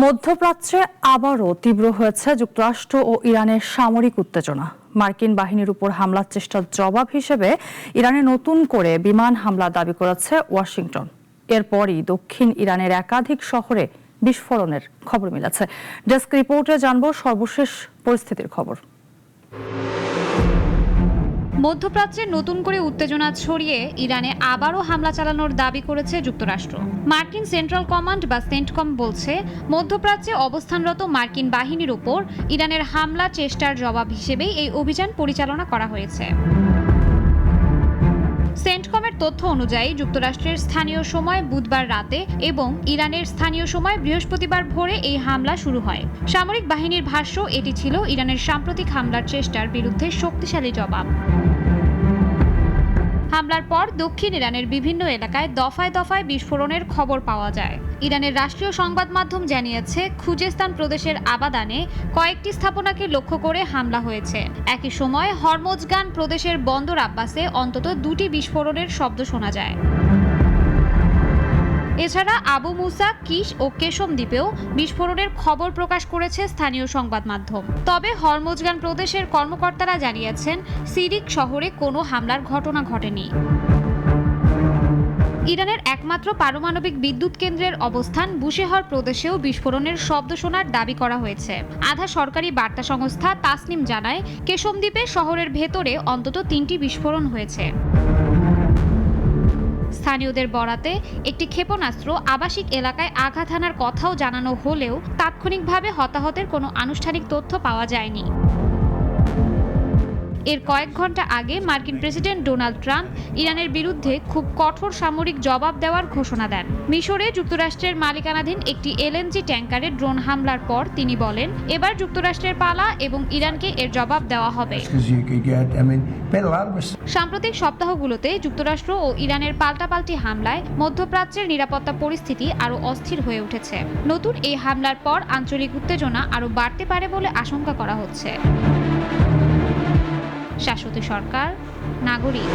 মধ্যপ্রাচ্যে আবারও তীব্র হয়েছে যুক্তরাষ্ট্র ও ইরানের সামরিক উত্তেজনা। মার্কিন বাহিনীর উপর হামলার চেষ্টার জবাব হিসেবে ইরানে নতুন করে বিমান হামলা দাবি করেছে ওয়াশিংটন। এরপরই দক্ষিণ ইরানের একাধিক শহরে বিস্ফোরণের খবর মিলেছে। ডেস্ক রিপোর্টে জানব সর্বশেষ পরিস্থিতির খবর। মধ্যপ্রাচ্যে নতুন করে উত্তেজনা ছড়িয়ে ইরানে আবারও হামলা চালানোর দাবি করেছে যুক্তরাষ্ট্র। মার্কিন সেন্ট্রাল কমান্ড বা সেন্টকম বলছে, মধ্যপ্রাচ্যে অবস্থানরত মার্কিন বাহিনীর উপর ইরানের হামলা চেষ্টার জবাব হিসেবেই এই অভিযান পরিচালনা করা হয়েছে। সেন্টকমের তথ্য অনুযায়ী যুক্তরাষ্ট্রের স্থানীয় সময় বুধবার রাতে এবং ইরানের স্থানীয় সময় বৃহস্পতিবার ভোরে এই হামলা শুরু হয়। সামরিক বাহিনীর ভাষ্য, এটি ছিল ইরানের সাম্প্রতিক হামলার চেষ্টার বিরুদ্ধে শক্তিশালী জবাব। হামলার পর দক্ষিণ ইরানের বিভিন্ন এলাকায় দফায় দফায় বিস্ফোরণের খবর পাওয়া যায়। ইরানের রাষ্ট্রীয় সংবাদ মাধ্যম জানিয়েছে, খুজেস্তান প্রদেশের আবাদানে কয়েকটি স্থাপনাকে লক্ষ্য করে হামলা হয়েছে। একই সময় হরমোজগান প্রদেশের বন্দর আব্বাসে অন্তত 2টি বিস্ফোরণের শব্দ শোনা যায়। এছাড়া আবু মুসা, কিশ ও কেশম দ্বীপেও বিস্ফোরণের খবর প্রকাশ করেছে স্থানীয় সংবাদ মাধ্যম। তবে হরমোজগান প্রদেশের কর্মকর্তারা জানিয়েছেন, সিরিক শহরে কোনো হামলার ঘটনা ঘটেনি। ইরানের একমাত্র পারমাণবিক বিদ্যুৎ কেন্দ্রের অবস্থান বুশেহর প্রদেশেও বিস্ফোরণের শব্দ শোনার দাবি করা হয়েছে। আধা সরকারি বার্তা সংস্থা তাসনিম জানায়, কেশম দ্বীপে শহরের ভেতরে অন্তত 3টি বিস্ফোরণ হয়েছে। স্থানীয়দের বরাতে একটি ক্ষেপণাস্ত্র আবাসিক এলাকায় আঘাত হানার কথাও জানানো হলেও তাৎক্ষণিকভাবে হতাহতের কোনো আনুষ্ঠানিক তথ্য পাওয়া যায়নি। এর কয়েক ঘন্টা আগে মার্কিন প্রেসিডেন্ট ডোনাল্ড ট্রাম্প ইরানের বিরুদ্ধে খুব কঠোর সামরিক জবাব দেওয়ার ঘোষণা দেন। মিশরে যুক্তরাষ্ট্রের মালিকানাধীন একটি এলএনজি ট্যাঙ্কারে ড্রোন হামলার পর তিনি বলেন, এবার যুক্তরাষ্ট্রের পালা এবং ইরানকে এর জবাব দেওয়া হবে। সাম্প্রতিক সপ্তাহগুলোতে যুক্তরাষ্ট্র ও ইরানের পাল্টাপাল্টি হামলায় মধ্যপ্রাচ্যের নিরাপত্তা পরিস্থিতি আরও অস্থির হয়ে উঠেছে। নতুন এই হামলার পর আঞ্চলিক উত্তেজনা আরও বাড়তে পারে বলে আশঙ্কা করা হচ্ছে। শাশ্বতী সরকার, নাগরিক।